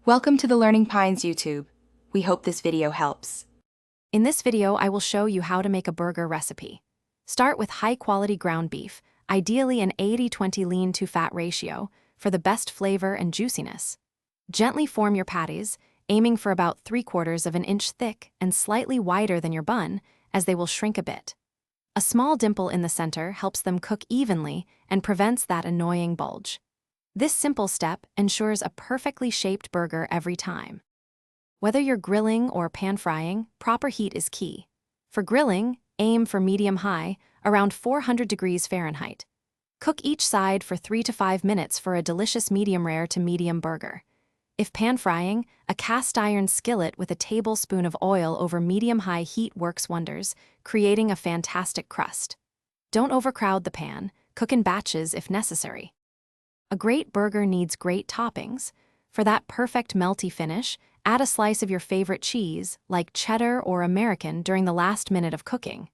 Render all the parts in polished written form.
Welcome to the Learning Pines YouTube. We hope this video helps. In this video, I will show you how to make a burger recipe. Start with high-quality ground beef, ideally an 80-20 lean-to-fat ratio, for the best flavor and juiciness. Gently form your patties, aiming for about 3/4 of an inch thick and slightly wider than your bun, as they will shrink a bit. A small dimple in the center helps them cook evenly and prevents that annoying bulge. This simple step ensures a perfectly shaped burger every time. Whether you're grilling or pan-frying, proper heat is key. For grilling, aim for medium-high, around 400 degrees Fahrenheit. Cook each side for 3 to 5 minutes for a delicious medium-rare to medium burger. If pan-frying, a cast-iron skillet with a tablespoon of oil over medium-high heat works wonders, creating a fantastic crust. Don't overcrowd the pan, cook in batches if necessary. A great burger needs great toppings. For that perfect melty finish, add a slice of your favorite cheese, like cheddar or American, during the last minute of cooking.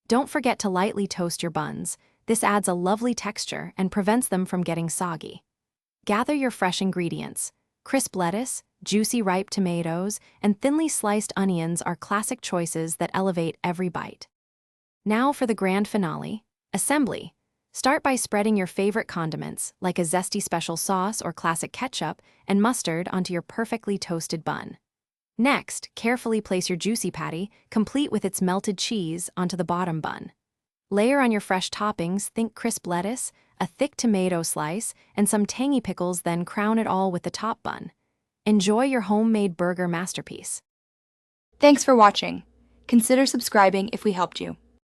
Don't forget to lightly toast your buns. This adds a lovely texture and prevents them from getting soggy. Gather your fresh ingredients. Crisp lettuce, juicy ripe tomatoes, and thinly sliced onions are classic choices that elevate every bite. Now for the grand finale, assembly. Start by spreading your favorite condiments, like a zesty special sauce or classic ketchup, and mustard onto your perfectly toasted bun. Next, carefully place your juicy patty, complete with its melted cheese, onto the bottom bun. Layer on your fresh toppings, think crisp lettuce, a thick tomato slice, and some tangy pickles, then crown it all with the top bun. Enjoy your homemade burger masterpiece. Thanks for watching. Consider subscribing if we helped you.